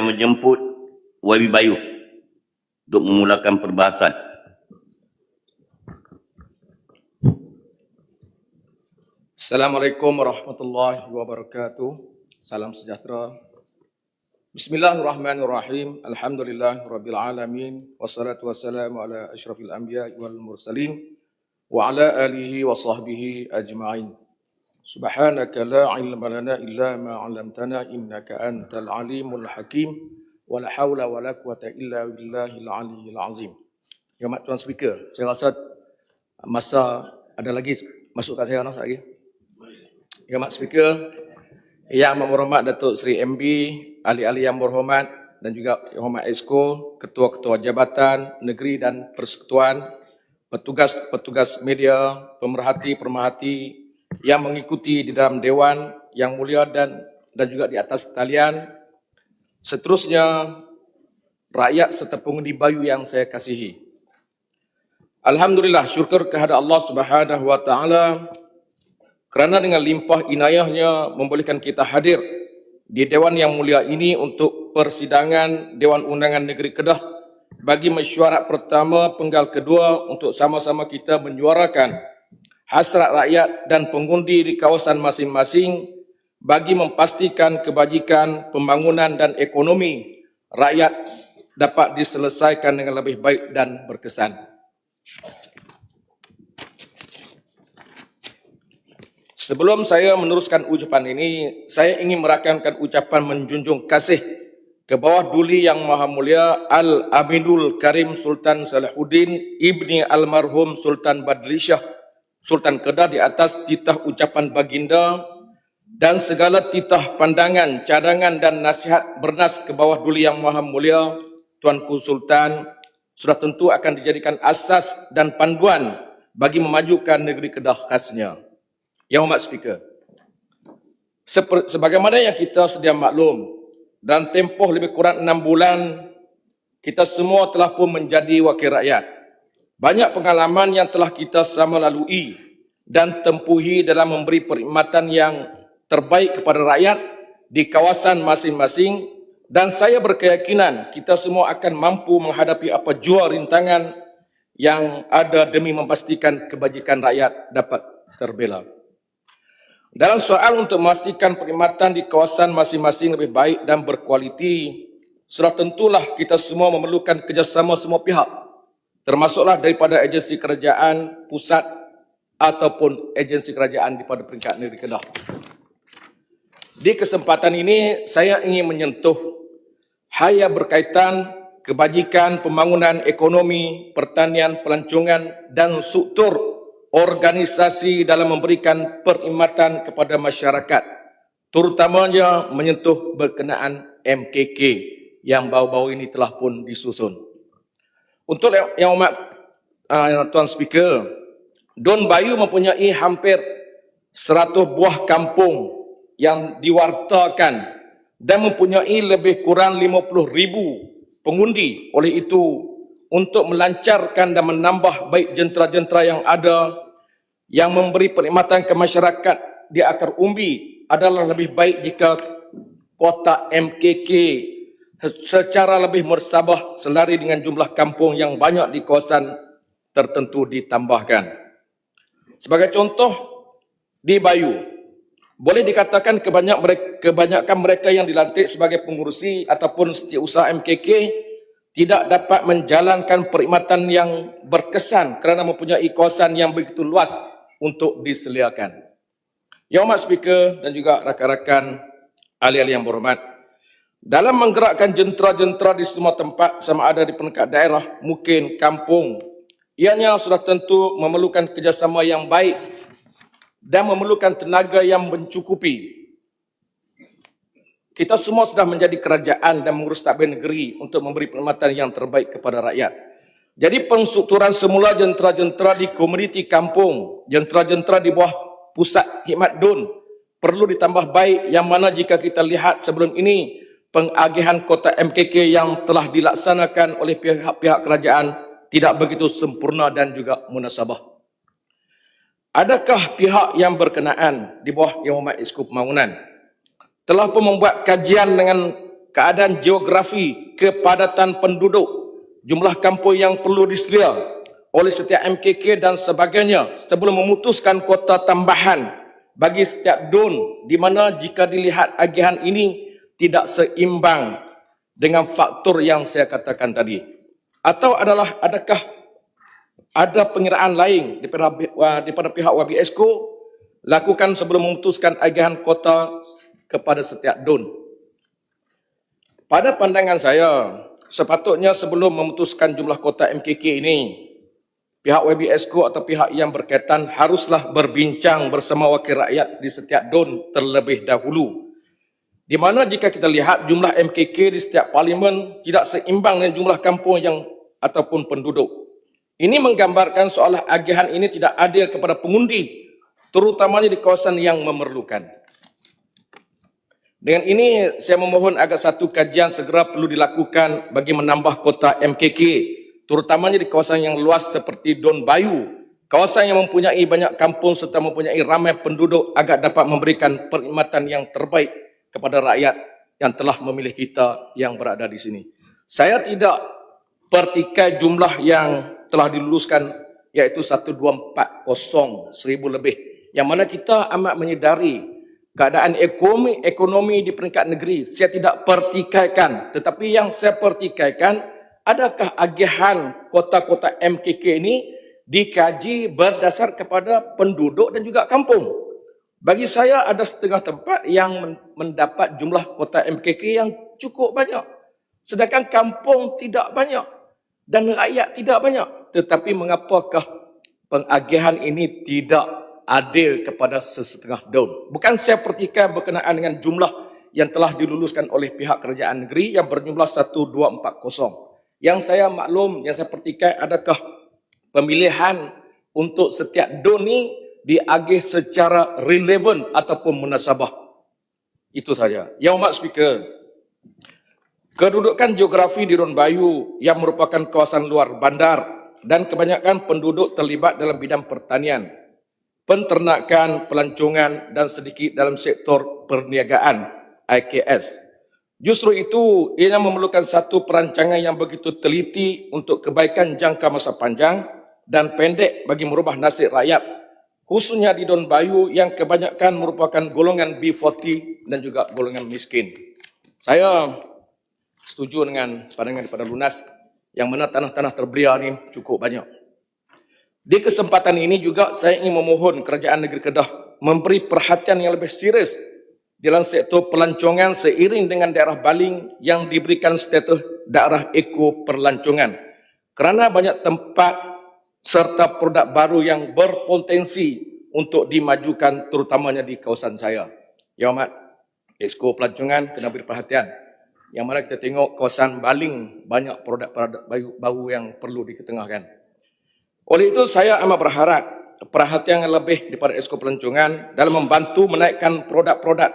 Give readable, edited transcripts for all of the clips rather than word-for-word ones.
menjemput YB Bayu untuk memulakan perbahasan. Assalamualaikum warahmatullahi wabarakatuh. Salam sejahtera. Bismillahirrahmanirrahim. Alhamdulillahirabbil alamin. Wassalatu wassalamu ala asyrafil anbiya'i wal mursalin wa ala alihi wa sahbihi ajma'in. Subhanaka la ilma lana illa ma 'allamtana innaka antal alimul hakim. Wa la haula wa la quwata illa billahil aliyyil azim. Ya Mak Tuan Speaker, saya rasa masa ada lagi masuk kat saya lagi. Ya Mak Speaker, Yang Amat Berhormat Datuk Seri MB, ahli-ahli yang berhormat dan juga Yang Hormat Exco, ketua-ketua jabatan negeri dan persekutuan, petugas-petugas media, pemerhati-pemerhati yang mengikuti di dalam Dewan yang mulia dan juga di atas talian. Seterusnya, rakyat serta pengundi Bayu yang saya kasihi. Alhamdulillah, syukur kehadrat Allah Subhanahu wa taala kerana dengan limpah inayahnya membolehkan kita hadir di Dewan yang mulia ini untuk persidangan Dewan Undangan Negeri Kedah bagi mesyuarat pertama penggal kedua untuk sama-sama kita menyuarakan hasrat rakyat dan pengundi di kawasan masing-masing bagi memastikan kebajikan, pembangunan dan ekonomi rakyat dapat diselesaikan dengan lebih baik dan berkesan. Sebelum saya meneruskan ucapan ini, saya ingin merakamkan ucapan menjunjung kasih ke bawah duli Yang Maha Mulia Al-Aminul Karim Sultan Salahuddin Ibni Almarhum Sultan Badlishah Sultan Kedah di atas titah ucapan baginda dan segala titah pandangan, cadangan dan nasihat bernas ke bawah duli Yang Maha Mulia Tuanku Sultan sudah tentu akan dijadikan asas dan panduan bagi memajukan negeri Kedah khasnya. Yang Hormat Speaker, sebagaimana yang kita sedia maklum, dalam tempoh lebih kurang 6 bulan, kita semua telah pun menjadi wakil rakyat. Banyak pengalaman yang telah kita sama lalui dan tempuhi dalam memberi perkhidmatan yang terbaik kepada rakyat di kawasan masing-masing, dan saya berkeyakinan kita semua akan mampu menghadapi apa jua rintangan yang ada demi memastikan kebajikan rakyat dapat terbela. Dalam soal untuk memastikan perkhidmatan di kawasan masing-masing lebih baik dan berkualiti, sudah tentulah kita semua memerlukan kerjasama semua pihak, termasuklah daripada agensi kerajaan pusat ataupun agensi kerajaan di pada peringkat negeri Kedah. Di kesempatan ini, saya ingin menyentuh hal yang berkaitan kebajikan, pembangunan ekonomi, pertanian, pelancongan dan struktur organisasi dalam memberikan perkhidmatan kepada masyarakat, terutamanya menyentuh berkenaan MKK yang baru-baru ini telah pun disusun. Untuk Yang Hormat Tuan Speaker, Don Bayu mempunyai hampir 100 buah kampung yang diwartakan dan mempunyai lebih kurang 50,000 pengundi. Oleh itu, untuk melancarkan dan menambah baik jentera-jentera yang ada yang memberi perkhidmatan ke masyarakat di akar umbi adalah lebih baik jika kotak MKK secara lebih mersabah selari dengan jumlah kampung yang banyak di kawasan tertentu ditambahkan. Sebagai contoh, di Bayu, boleh dikatakan kebanyakan mereka yang dilantik sebagai pengurusi ataupun setiausaha MKK tidak dapat menjalankan perkhidmatan yang berkesan kerana mempunyai kawasan yang begitu luas untuk disediakan. Yang Hormat Speaker dan juga rakan-rakan ahli-ahli yang berhormat, dalam menggerakkan jentera-jentera di semua tempat sama ada di peringkat daerah, mungkin kampung, ianya sudah tentu memerlukan kerjasama yang baik dan memerlukan tenaga yang mencukupi. Kita semua sudah menjadi kerajaan dan mengurus tadbir negeri untuk memberi perkhidmatan yang terbaik kepada rakyat. Jadi penstrukturan semula jentera-jentera di komuniti kampung, jentera-jentera di bawah pusat khidmat DUN perlu ditambah baik, yang mana jika kita lihat sebelum ini pengagihan kotak MKK yang telah dilaksanakan oleh pihak-pihak kerajaan tidak begitu sempurna dan juga munasabah. Adakah pihak yang berkenaan di bawah Yang Hormat Exco Pembangunan telah pun membuat kajian dengan keadaan geografi, kepadatan penduduk, jumlah kampung yang perlu disedia oleh setiap MKK dan sebagainya sebelum memutuskan kota tambahan bagi setiap DUN, di mana jika dilihat agihan ini tidak seimbang dengan faktor yang saya katakan tadi. Atau adakah ada pengiraan lain daripada pihak YB-Exco lakukan sebelum memutuskan agihan kota kepada setiap DUN? Pada pandangan saya, sepatutnya sebelum memutuskan jumlah kota MKK ini, pihak YB-Exco atau pihak yang berkaitan haruslah berbincang bersama wakil rakyat di setiap DUN terlebih dahulu. Di mana jika kita lihat jumlah MKK di setiap parlimen tidak seimbang dengan jumlah kampung yang ataupun penduduk. Ini menggambarkan seolah agihan ini tidak adil kepada pengundi, terutamanya di kawasan yang memerlukan. Dengan ini, saya memohon agar satu kajian segera perlu dilakukan bagi menambah kota MKK, terutamanya di kawasan yang luas seperti Don Bayu, kawasan yang mempunyai banyak kampung serta mempunyai ramai penduduk agar dapat memberikan perkhidmatan yang terbaik kepada rakyat yang telah memilih kita yang berada di sini. Saya tidak pertikai jumlah yang telah diluluskan, iaitu 1240, 1000 lebih, yang mana kita amat menyedari keadaan ekonomi di peringkat negeri. Saya tidak pertikaikan, tetapi yang saya pertikaikan, adakah agihan kota-kota MKK ini dikaji berdasar kepada penduduk dan juga kampung? Bagi saya ada setengah tempat yang mendapat jumlah kota MKK yang cukup banyak, sedangkan kampung tidak banyak dan rakyat tidak banyak. Tetapi mengapakah pengagihan ini tidak adil kepada sesetengah DUN? Bukan saya pertikai berkenaan dengan jumlah yang telah diluluskan oleh pihak kerajaan negeri yang berjumlah 1240. Yang saya maklum, yang saya pertikai, adakah pemilihan untuk setiap DUN ini diagih secara relevan ataupun munasabah. Itu saja. Yang Hormat Speaker, kedudukan geografi di Don Bayu yang merupakan kawasan luar bandar dan kebanyakan penduduk terlibat dalam bidang pertanian, penternakan, pelancongan dan sedikit dalam sektor perniagaan IKS. Justru itu, ia memerlukan satu perancangan yang begitu teliti untuk kebaikan jangka masa panjang dan pendek bagi merubah nasib rakyat, khususnya di Don Bayu yang kebanyakan merupakan golongan B40 dan juga golongan miskin. Saya setuju dengan pandangan daripada Lunas, yang mana tanah-tanah terbelia ini cukup banyak. Di kesempatan ini juga saya ingin memohon kerajaan negeri Kedah memberi perhatian yang lebih serius dalam sektor pelancongan seiring dengan daerah Baling yang diberikan status daerah eko perlancongan. Kerana banyak tempat serta produk baru yang berpotensi untuk dimajukan terutamanya di kawasan saya. Yang Hormat, Exco Pelancongan kena beri perhatian. Yang mana kita tengok kawasan Baling banyak produk-produk baru yang perlu diketengahkan. Oleh itu saya amat berharap perhatian yang lebih daripada Exco Pelancongan dalam membantu menaikkan produk-produk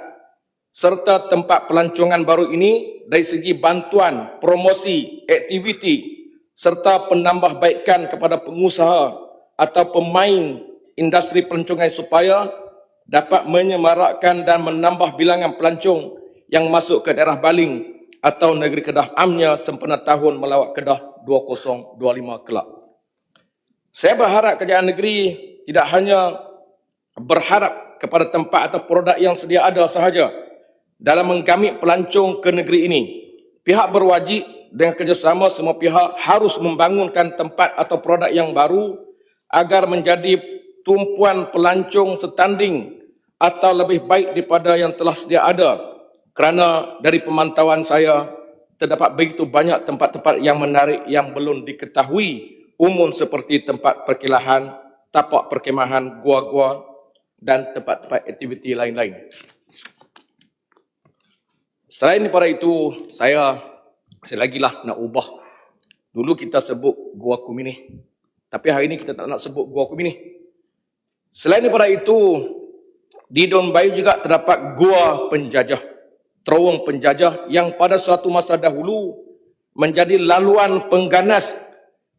serta tempat pelancongan baru ini dari segi bantuan, promosi, aktiviti serta penambahbaikan kepada pengusaha atau pemain industri pelancongan supaya dapat menyemarakkan dan menambah bilangan pelancong yang masuk ke daerah Baling atau negeri Kedah amnya sempena tahun melawat Kedah 2025 kelak. Saya berharap kerajaan negeri tidak hanya berharap kepada tempat atau produk yang sedia ada sahaja dalam menggamit pelancong ke negeri ini. Pihak berwajib dengan kerjasama semua pihak harus membangunkan tempat atau produk yang baru agar menjadi tumpuan pelancong setanding atau lebih baik daripada yang telah sedia ada. Kerana dari pemantauan saya, terdapat begitu banyak tempat-tempat yang menarik yang belum diketahui umum seperti tempat perkilahan, tapak perkemahan, gua-gua dan tempat-tempat aktiviti lain-lain. Selain daripada itu, saya lagilah nak ubah. Dulu kita sebut Gua Kuminih, tapi hari ini kita tak nak sebut Gua Kuminih. Selain daripada itu, di Don Bayu juga terdapat Gua Penjajah, terowong penjajah yang pada suatu masa dahulu menjadi laluan pengganas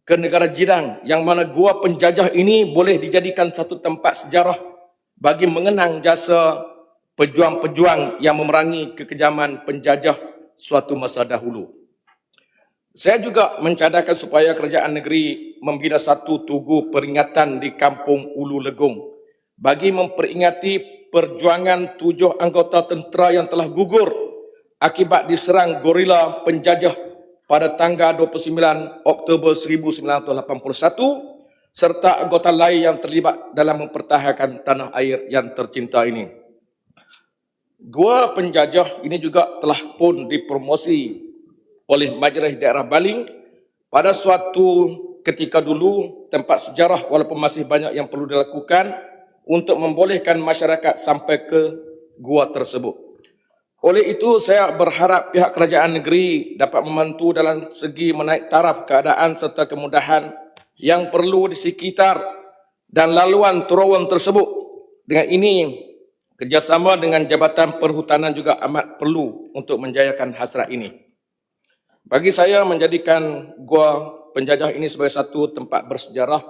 ke negara jiran, yang mana Gua Penjajah ini boleh dijadikan satu tempat sejarah bagi mengenang jasa pejuang-pejuang yang memerangi kekejaman penjajah suatu masa dahulu. Saya juga mencadangkan supaya kerajaan negeri membina satu tugu peringatan di Kampung Ulu Legong bagi memperingati perjuangan 7 anggota tentera yang telah gugur akibat diserang gorila penjajah pada tanggal 29 Oktober 1981 serta anggota lain yang terlibat dalam mempertahankan tanah air yang tercinta ini. Gua penjajah ini juga telah pun dipromosi oleh Majlis Daerah Baling pada suatu ketika dulu tempat sejarah walaupun masih banyak yang perlu dilakukan untuk membolehkan masyarakat sampai ke gua tersebut. Oleh itu saya berharap pihak kerajaan negeri dapat membantu dalam segi menaik taraf keadaan serta kemudahan yang perlu di sekitar dan laluan terowong tersebut. Dengan ini, kerjasama dengan Jabatan Perhutanan juga amat perlu untuk menjayakan hasrat ini. Bagi saya, menjadikan Gua Penjajah ini sebagai satu tempat bersejarah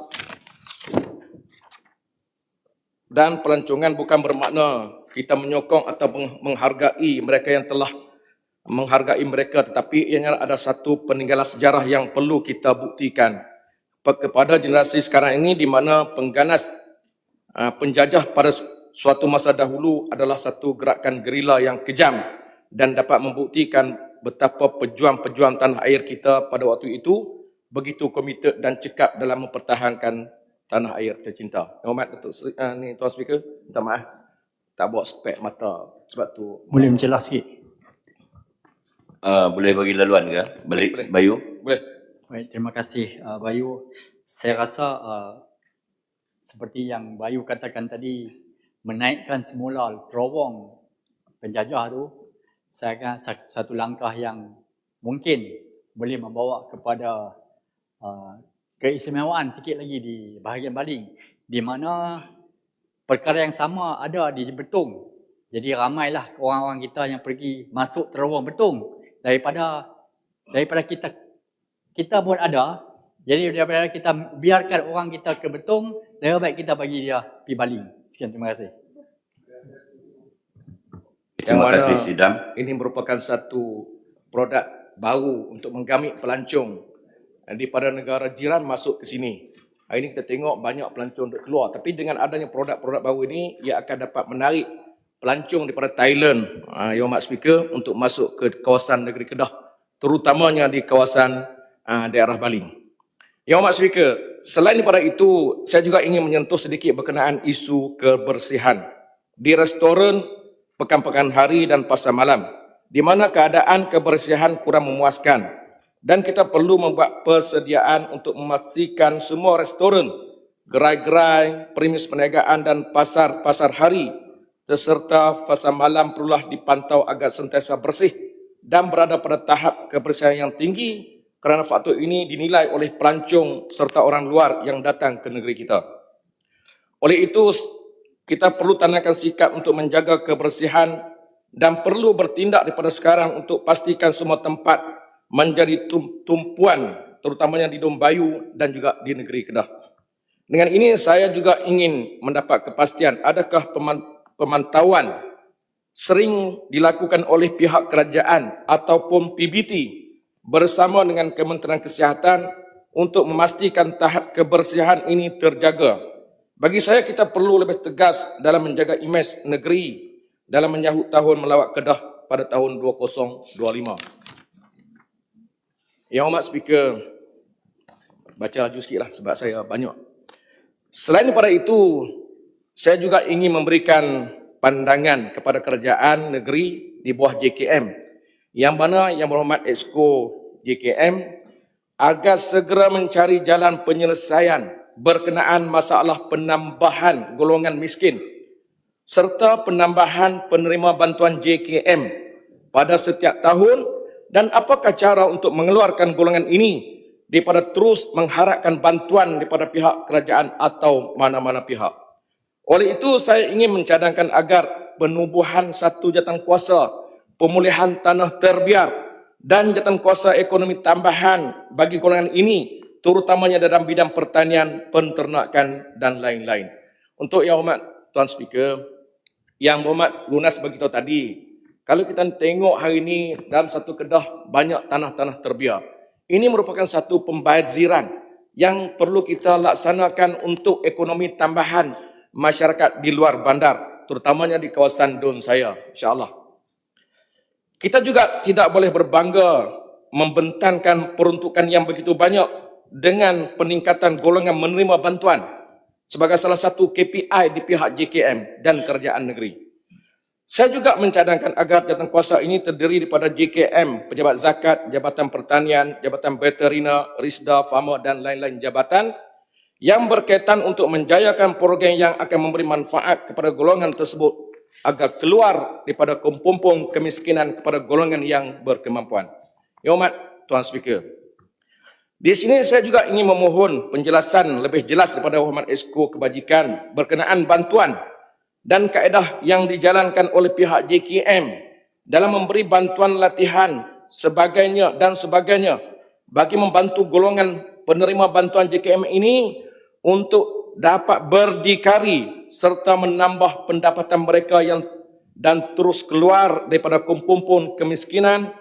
dan pelancongan bukan bermakna kita menyokong atau menghargai mereka yang telah menghargai mereka, tetapi ianya ada satu peninggalan sejarah yang perlu kita buktikan kepada generasi sekarang ini di mana pengganas penjajah pada suatu masa dahulu adalah satu gerakan gerila yang kejam dan dapat membuktikan betapa pejuang-pejuang tanah air kita pada waktu itu begitu komited dan cekap dalam mempertahankan tanah air tercinta. Yang hormat Datuk ni Tuan Speaker, minta maaf tak bawa spek mata sebab tu. Boleh menjelas sikit? Boleh bagi laluan ke? Balik Boleh. Bayu. Boleh. Baik, terima kasih Bayu. Saya rasa seperti yang Bayu katakan tadi, menaikkan semula terowong penjajah tu, saya akan satu langkah yang mungkin boleh membawa kepada keistimewaan sikit lagi di bahagian Baling, di mana perkara yang sama ada di Betung. Jadi ramailah orang-orang kita yang pergi masuk terowong Betung daripada kita pun ada. Jadi daripada kita biarkan orang kita ke Betung, lebih baik kita bagi dia pergi Baling. Sekian, terima kasih. Terima kasih Sidam. Ini merupakan satu produk baru untuk menggamit pelancong daripada negara jiran masuk ke sini. Hari ini kita tengok banyak pelancong keluar, tapi dengan adanya produk-produk baru ini, ia akan dapat menarik pelancong daripada Thailand, Yang Hormat Speaker, untuk masuk ke kawasan negeri Kedah, terutamanya di kawasan daerah Baling. Yang Hormat Speaker, selain daripada itu, saya juga ingin menyentuh sedikit berkenaan isu kebersihan di restoran, pekan-pekan hari dan pasar malam, di mana keadaan kebersihan kurang memuaskan dan kita perlu membuat persediaan untuk memastikan semua restoran, gerai-gerai, premis perniagaan dan pasar-pasar hari serta pasar malam perlulah dipantau agar sentiasa bersih dan berada pada tahap kebersihan yang tinggi kerana faktor ini dinilai oleh pelancong serta orang luar yang datang ke negeri kita. Oleh itu, kita perlu tanamkan sikap untuk menjaga kebersihan dan perlu bertindak daripada sekarang untuk pastikan semua tempat menjadi tumpuan, terutamanya di Dom Bayu dan juga di negeri Kedah. Dengan ini saya juga ingin mendapat kepastian adakah pemantauan sering dilakukan oleh pihak kerajaan ataupun PBT bersama dengan Kementerian Kesihatan untuk memastikan tahap kebersihan ini terjaga. Bagi saya, kita perlu lebih tegas dalam menjaga imej negeri dalam menyambut tahun melawat Kedah pada tahun 2025. Yang Hormat Speaker, baca laju sikitlah sebab saya banyak. Selain daripada itu, saya juga ingin memberikan pandangan kepada kerajaan negeri di bawah JKM, yang mana Yang Berhormat Exco JKM agar segera mencari jalan penyelesaian berkenaan masalah penambahan golongan miskin serta penambahan penerima bantuan JKM pada setiap tahun, dan apakah cara untuk mengeluarkan golongan ini daripada terus mengharapkan bantuan daripada pihak kerajaan atau mana-mana pihak. Oleh itu, saya ingin mencadangkan agar penubuhan satu jawatankuasa pemulihan tanah terbiar dan jawatankuasa ekonomi tambahan bagi golongan ini, terutamanya dalam bidang pertanian, penternakan dan lain-lain. Untuk Yang Hormat Tuan Speaker, Yang Berhormat lunas beritahu tadi, Kalau kita tengok hari ini dalam satu Kedah banyak tanah-tanah terbiar. Ini merupakan satu pembaziran yang perlu kita laksanakan untuk ekonomi tambahan masyarakat di luar bandar, terutamanya di kawasan Dun saya, insya-Allah. Kita juga tidak boleh berbangga membentangkan peruntukan yang begitu banyak dengan peningkatan golongan menerima bantuan sebagai salah satu KPI di pihak JKM dan kerajaan negeri. Saya juga mencadangkan agar jawatankuasa ini terdiri daripada JKM, Pejabat Zakat, Jabatan Pertanian, Jabatan Veterina, Risda, Fama dan lain-lain jabatan yang berkaitan untuk menjayakan program yang akan memberi manfaat kepada golongan tersebut agar keluar daripada kepompong kemiskinan kepada golongan yang berkemampuan. Yang Hormat Tuan Speaker, di sini saya juga ingin memohon penjelasan lebih jelas daripada Hormat Esko Kebajikan berkenaan bantuan dan kaedah yang dijalankan oleh pihak JKM dalam memberi bantuan latihan sebagainya bagi membantu golongan penerima bantuan JKM ini untuk dapat berdikari serta menambah pendapatan mereka dan terus keluar daripada kepompong kemiskinan,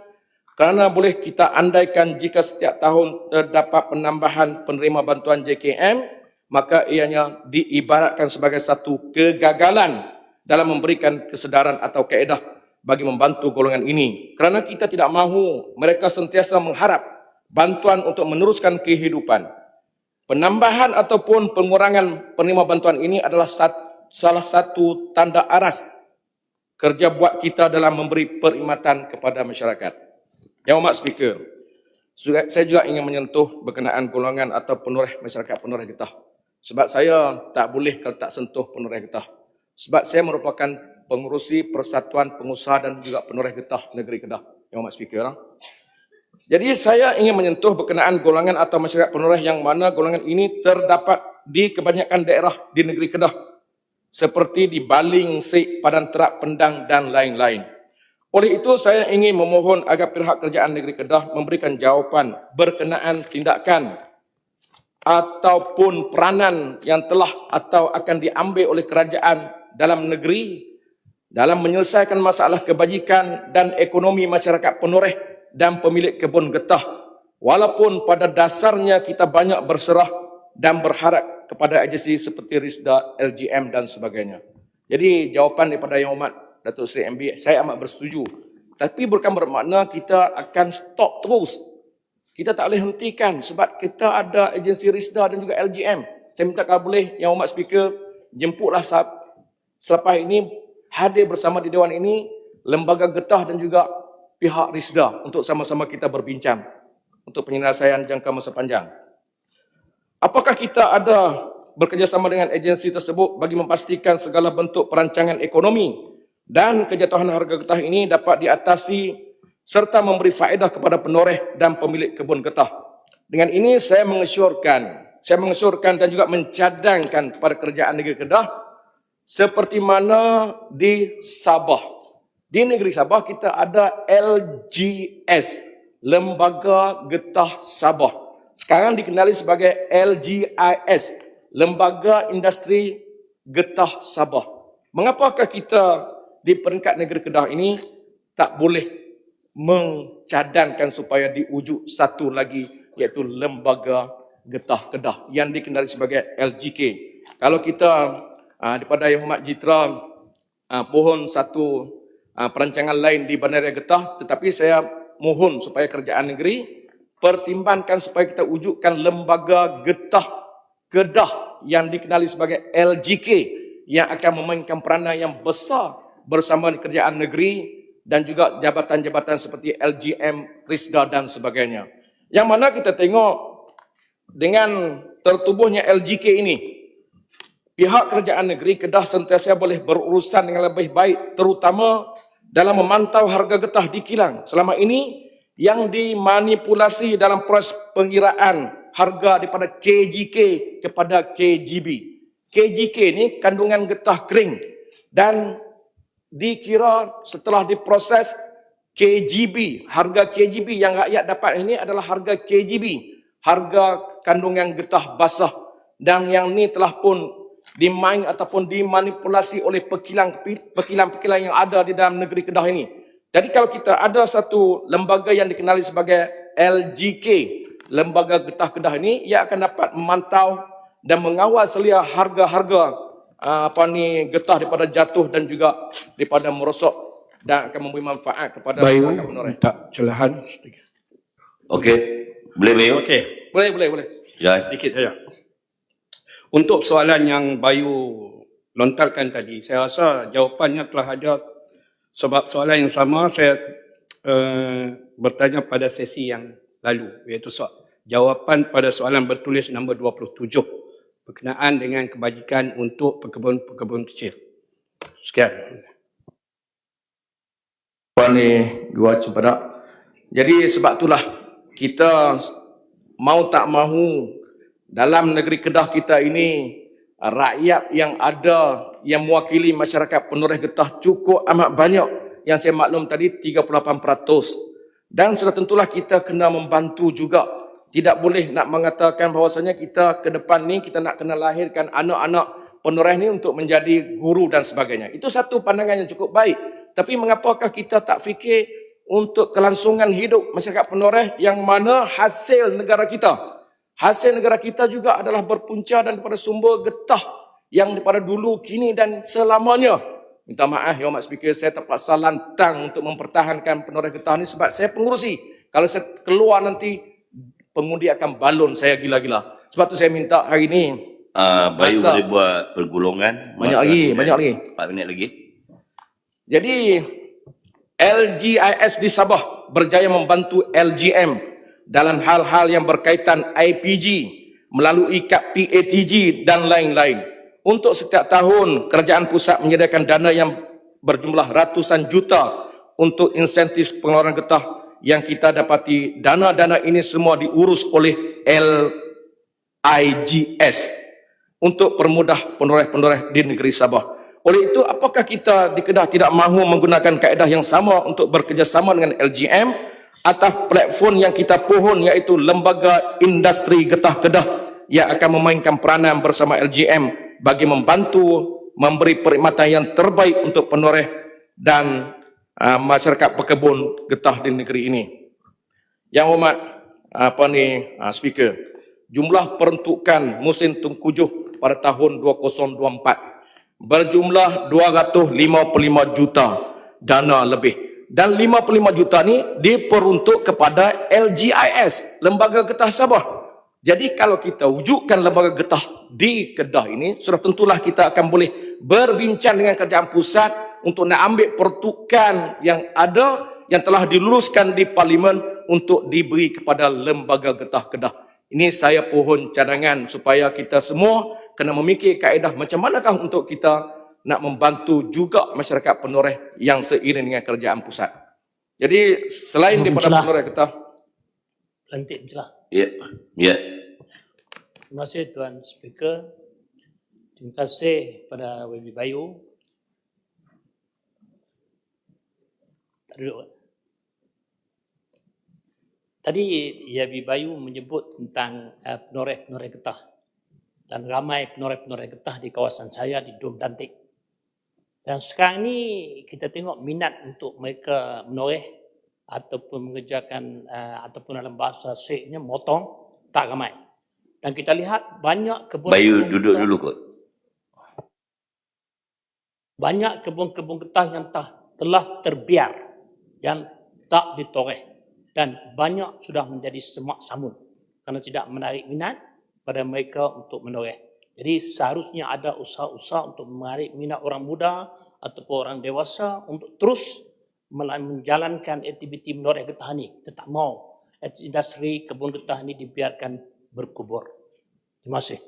kerana boleh kita andaikan jika setiap tahun terdapat penambahan penerima bantuan JKM, maka ianya diibaratkan sebagai satu kegagalan dalam memberikan kesedaran atau kaedah bagi membantu golongan ini. Kerana kita tidak mahu mereka sentiasa mengharap bantuan untuk meneruskan kehidupan. Penambahan ataupun pengurangan penerima bantuan ini adalah salah satu tanda aras kerja buat kita dalam memberi perkhidmatan kepada masyarakat. Yang Hormat Speaker, saya juga ingin menyentuh berkenaan golongan atau penoreh masyarakat penoreh Getah. Sebab saya tak boleh kalau tak sentuh penoreh Getah. Sebab saya merupakan pengurusi Persatuan Pengusaha dan juga Penoreh Getah Negeri Kedah. Yang Hormat Speaker. Jadi saya ingin menyentuh berkenaan golongan atau masyarakat penoreh yang mana golongan ini terdapat di kebanyakan daerah di negeri Kedah. Seperti di Baling, Sik, Padan Terak, Pendang dan lain-lain. Oleh itu saya ingin memohon agar pihak kerajaan negeri Kedah memberikan jawapan berkenaan tindakan ataupun peranan yang telah atau akan diambil oleh kerajaan dalam negeri dalam menyelesaikan masalah kebajikan dan ekonomi masyarakat penoreh dan pemilik kebun getah, walaupun pada dasarnya kita banyak berserah dan berharap kepada agensi seperti Risda, LGM dan sebagainya. Jadi jawapan daripada Yang Hormat Datuk Seri MB, saya amat bersetuju. Tapi bukan bermakna kita akan stop terus. Kita tak boleh hentikan sebab kita ada agensi Risda dan juga LGM. Saya minta kalau boleh Yang Hormat Speaker jemputlah selepas ini hadir bersama di Dewan ini lembaga getah dan juga pihak Risda untuk sama-sama kita berbincang untuk penyelesaian jangka masa panjang. Apakah kita ada bekerjasama dengan agensi tersebut bagi memastikan segala bentuk perancangan ekonomi dan kejatuhan harga getah ini dapat diatasi serta memberi faedah kepada penoreh dan pemilik kebun getah. Dengan ini saya mengesyorkan dan juga mencadangkan kepada kerajaan negeri Kedah seperti mana di Sabah. Di negeri Sabah kita ada LGS, Lembaga Getah Sabah. Sekarang dikenali sebagai LGIS, Lembaga Industri Getah Sabah. Mengapakah kita di peringkat negeri Kedah ini tak boleh mencadangkan supaya diwujud satu lagi iaitu Lembaga Getah Kedah yang dikenali sebagai LGK. Kalau kita daripada Yang Hormat Jitra pohon satu perancangan lain di Bandaraya Getah, tetapi saya mohon supaya kerajaan negeri pertimbangkan supaya kita wujudkan Lembaga Getah Kedah yang dikenali sebagai LGK yang akan memainkan peranan yang besar bersama kerajaan negeri dan juga jabatan-jabatan seperti LGM, Risda dan sebagainya. Yang mana kita tengok dengan tertubuhnya LGK ini, pihak kerajaan negeri Kedah sentiasa boleh berurusan dengan lebih baik, terutama dalam memantau harga getah di kilang. Selama ini yang dimanipulasi dalam proses pengiraan harga daripada KGK kepada KGB. KGK ini kandungan getah kering dan dikira setelah diproses KGB. Harga KGB yang rakyat dapat ini adalah harga KGB, harga kandungan getah basah, dan yang ni telah pun dimain ataupun dimanipulasi oleh pekilang-pekilang yang ada di dalam negeri Kedah ini Jadi kalau kita ada satu lembaga yang dikenali sebagai LGK, Lembaga Getah Kedah ini, ia akan dapat memantau dan mengawal selia harga-harga getah daripada jatuh dan juga daripada merosot dan akan memberi manfaat kepada masyarakat penoreh. Tak celahan sedikit. Okey. Boleh Bayu? Okey, Boleh. Ya. sedikit saja. Untuk soalan yang Bayu lontarkan tadi, saya rasa jawapannya telah ada. Sebab soalan yang sama saya bertanya pada sesi yang lalu, iaitu jawapan pada soalan bertulis nombor 27 berkenaan dengan kebajikan untuk pekebun-pekebun kecil. Sekian. Puan ni gua cepat. Jadi sebab itulah kita mau tak mahu dalam negeri Kedah kita ini rakyat yang ada yang mewakili masyarakat penoreh getah cukup amat banyak. Yang saya maklum tadi 38%. Dan sudah tentulah kita kena membantu juga. Tidak boleh nak mengatakan bahawasanya kita ke depan ni kita nak kena lahirkan anak-anak penoreh ni untuk menjadi guru dan sebagainya. Itu satu pandangan yang cukup baik. Tapi mengapakah kita tak fikir untuk kelangsungan hidup masyarakat penoreh yang mana hasil negara kita. Hasil negara kita juga adalah berpunca daripada sumber getah yang daripada dulu, kini dan selamanya. Minta maaf ya Mak Speaker, saya terpaksa lantang untuk mempertahankan penoreh getah ni sebab saya pengurusi. Kalau saya keluar nanti, pengundi akan balon saya gila-gila. Sebab tu saya minta hari ni. Bayu boleh buat pergulungan. Banyak lagi. 4 minit lagi. Jadi, LGIS di Sabah berjaya membantu LGM dalam hal-hal yang berkaitan IPG melalui kad PATG dan lain-lain. Untuk setiap tahun, kerajaan pusat menyediakan dana yang berjumlah ratusan juta untuk insentif pengeluaran getah yang kita dapati. Dana-dana ini semua diurus oleh LIGS untuk permudah penoreh-penoreh di negeri Sabah. Oleh itu, apakah kita di Kedah tidak mahu menggunakan kaedah yang sama untuk bekerjasama dengan LGM atas platform yang kita pohon, iaitu Lembaga Industri Getah Kedah yang akan memainkan peranan bersama LGM bagi membantu memberi perkhidmatan yang terbaik untuk penoreh dan masyarakat pekebun getah di negeri ini. Yang hormat Speaker, jumlah peruntukan musim tengkujuh pada tahun 2024 berjumlah 255 juta dana lebih. Dan 55 juta ni diperuntuk kepada LGIS, Lembaga Getah Sabah. Jadi kalau kita wujudkan lembaga getah di Kedah ini, sudah tentulah kita akan boleh berbincang dengan kerajaan pusat untuk nak ambil peruntukan yang ada, yang telah diluluskan di Parlimen untuk diberi kepada Lembaga Getah Kedah. Ini saya pohon cadangan supaya kita semua kena memikir kaedah macam manakah untuk kita nak membantu juga masyarakat penoreh yang seiring dengan kerajaan pusat. Jadi selain daripada penoreh getah. Lantik mencelah. Ya. Terima kasih Tuan Speaker. Terima kasih pada YB Bayu. Tak duduk. Tadi YB Bayu menyebut tentang penoreh-penoreh getah. Dan ramai penoreh-penoreh getah di kawasan saya di Dom Dantik. Dan sekarang ni kita tengok minat untuk mereka menoreh ataupun mengerjakan ataupun dalam bahasa Sikh-nya motong tak ramai. Dan kita lihat banyak kebun. Bayu duduk dulu kot. Banyak kebun-kebun getah yang telah terbiar yang tak ditoreh dan banyak sudah menjadi semak samun kerana tidak menarik minat pada mereka untuk menoreh. Jadi seharusnya ada usaha-usaha untuk menarik minat orang muda ataupun orang dewasa untuk terus menjalankan aktiviti menoreh getah ini. Kita tak mau industri kebun getah ini dibiarkan berkubur. Terima kasih.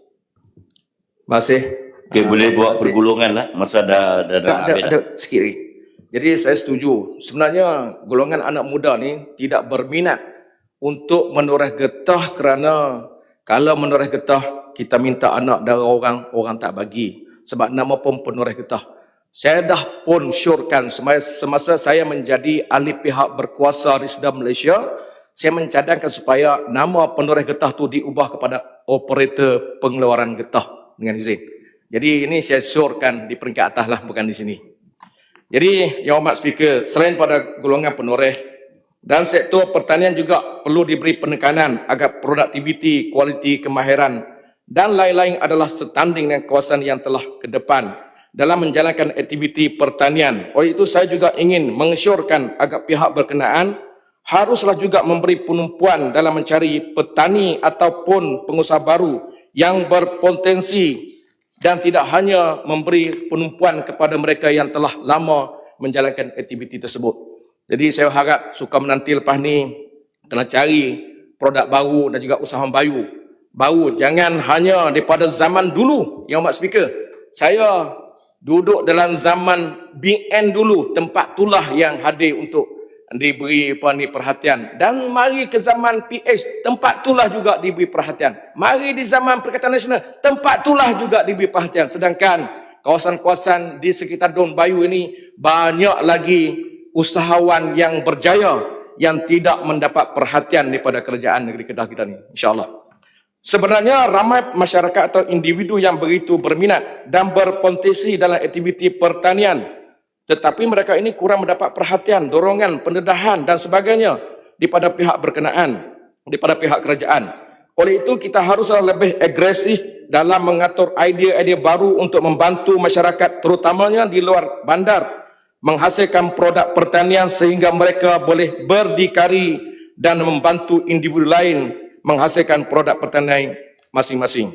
Terima kasih. Okay, boleh buat pergulungan lah. Masa dah ada sikit lagi. Jadi saya setuju. Sebenarnya golongan anak muda ni tidak berminat untuk menoreh getah kerana kalau menoreh getah kita minta anak dari orang tak bagi. Sebab nama pun penoreh getah. Saya dah pun syorkan semasa saya menjadi ahli pihak berkuasa Risda Malaysia, saya mencadangkan supaya nama penoreh getah tu diubah kepada operator pengeluaran getah dengan izin. Jadi ini saya syorkan di peringkat atas lah, bukan di sini. Jadi, Yang Hormat Speaker, selain pada golongan penoreh dan sektor pertanian juga perlu diberi penekanan agar produktiviti, kualiti, kemahiran dan lain-lain adalah setanding dengan kawasan yang telah ke depan dalam menjalankan aktiviti pertanian. Oleh itu, saya juga ingin mengesyorkan agar pihak berkenaan haruslah juga memberi penumpuan dalam mencari petani ataupun pengusaha baru yang berpotensi dan tidak hanya memberi penumpuan kepada mereka yang telah lama menjalankan aktiviti tersebut. Jadi saya harap suka menanti lepas ni kena cari produk baru dan juga usaha baru. Jangan hanya daripada zaman dulu, Yang Hormat Speaker. Saya duduk dalam zaman BN dulu, tempat itulah yang hadir untuk diberi perhatian. Dan mari ke zaman PH, tempat itulah juga diberi perhatian. Mari di zaman Perikatan Nasional, tempat itulah juga diberi perhatian. Sedangkan kawasan-kawasan di sekitar Don Bayu ini banyak lagi usahawan yang berjaya yang tidak mendapat perhatian daripada kerajaan negeri Kedah kita ni, insya-Allah. Sebenarnya ramai masyarakat atau individu yang begitu berminat dan berpotensi dalam aktiviti pertanian, tetapi mereka ini kurang mendapat perhatian, dorongan, pendedahan dan sebagainya daripada pihak berkenaan, daripada pihak kerajaan. Oleh itu, kita haruslah lebih agresif dalam mengatur idea-idea baru untuk membantu masyarakat, terutamanya di luar bandar, menghasilkan produk pertanian sehingga mereka boleh berdikari dan membantu individu lain menghasilkan produk pertanian masing-masing.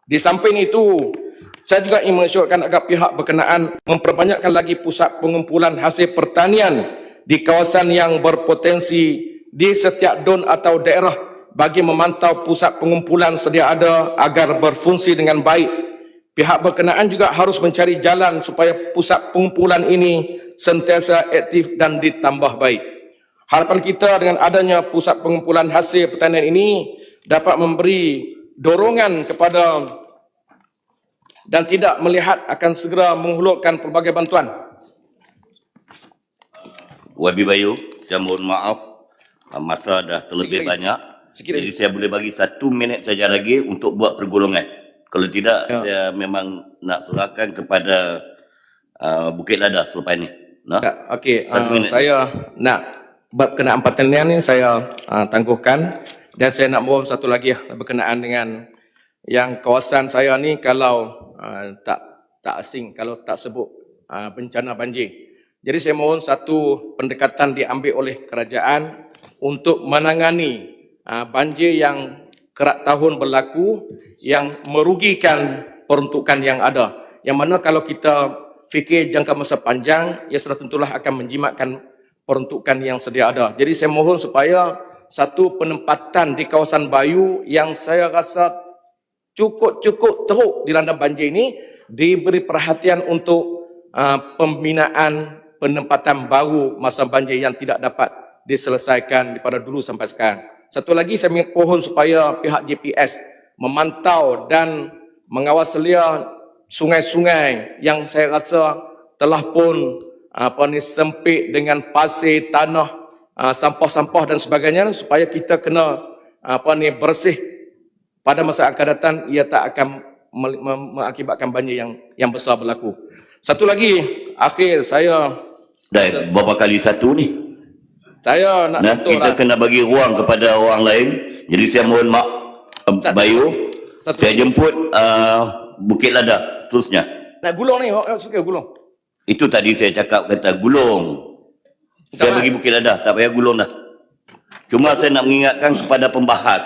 Di samping itu, saya juga ingin mengesyorkan agar pihak berkenaan memperbanyakkan lagi pusat pengumpulan hasil pertanian di kawasan yang berpotensi di setiap don atau daerah bagi memantau pusat pengumpulan sedia ada agar berfungsi dengan baik. Pihak berkenaan juga harus mencari jalan supaya pusat pengumpulan ini sentiasa aktif dan ditambah baik. Harapan kita dengan adanya pusat pengumpulan hasil pertanian ini dapat memberi dorongan kepada dan tidak melihat akan segera menghulurkan pelbagai bantuan. Wabi Bayu, saya mohon maaf, masa dah terlebih banyak. Jadi saya boleh bagi 1 minit saja lagi untuk buat pergolongan. Kalau tidak, saya memang nak serahkan kepada Bukit Lada selepas ini. Nah? Okey, saya nak berkenaan pertanian ini saya tangguhkan, dan saya nak mohon satu lagi berkenaan dengan yang kawasan saya ni kalau tak asing kalau tak sebut bencana banjir. Jadi saya mohon satu pendekatan diambil oleh kerajaan untuk menangani banjir yang kerap tahun berlaku yang merugikan peruntukan yang ada. Yang mana kalau kita fikir jangka masa panjang, ia sudah tentulah akan menjimatkan peruntukan yang sedia ada. Jadi saya mohon supaya satu penempatan di kawasan Bayu yang saya rasa cukup teruk dilanda banjir ini diberi perhatian untuk pembinaan penempatan baru masa banjir yang tidak dapat diselesaikan daripada dulu sampai sekarang. Satu lagi saya mohon supaya pihak GPS memantau dan mengawal selia sungai-sungai yang saya rasa telah pun sempit dengan pasir, tanah, sampah-sampah dan sebagainya, supaya kita kena bersih. Pada masa akan datang, ia tak akan mengakibatkan banjir yang besar berlaku. Satu lagi, akhir saya... Dah berapa kali satu ni? Saya nak sentuh kita lah. kena bagi ruang kepada orang lain. Jadi saya mohon maaf, Bayu, saya jemput Bukit Lada seterusnya. Nak gulung ni, suka gulung. Itu tadi saya cakap kata gulung. Saya bagi Bukit Lada, tak payah gulung dah. Cuma saya nak mengingatkan kepada pembahas,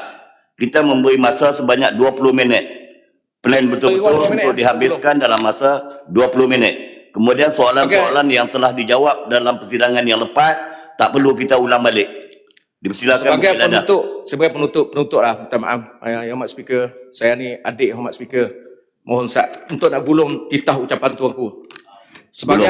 kita memberi masa sebanyak 20 minit. Plan betul-betul untuk dihabiskan dalam masa 20 minit. Kemudian soalan-soalan yang telah dijawab dalam persidangan yang lepas, tak perlu kita ulang balik. Dipersilakan Bukit Lada. Sebagai penutup lah, minta maaf. Yang Hormat Speaker, saya ni adik Hormat Speaker. Mohon untuk nak gulung titah ucapan tuanku. Sebagai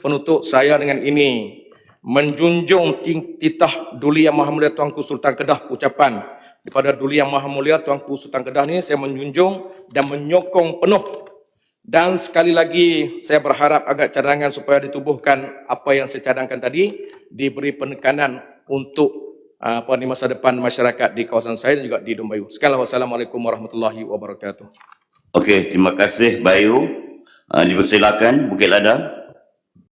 penutup saya dengan ini, menjunjung titah Duli Yang Maha Mulia Tuanku Sultan Kedah, ucapan daripada Duli Yang Maha Mulia Tuanku Sultan Kedah ni saya menjunjung dan menyokong penuh. Dan sekali lagi saya berharap agar cadangan supaya ditubuhkan apa yang saya cadangkan tadi, diberi penekanan untuk masa depan masyarakat di kawasan saya dan juga di Don Bayu. Sekali lagi, wassalamualaikum warahmatullahi wabarakatuh. Okey, terima kasih Bayu. Dipersilakan Bukit Lada.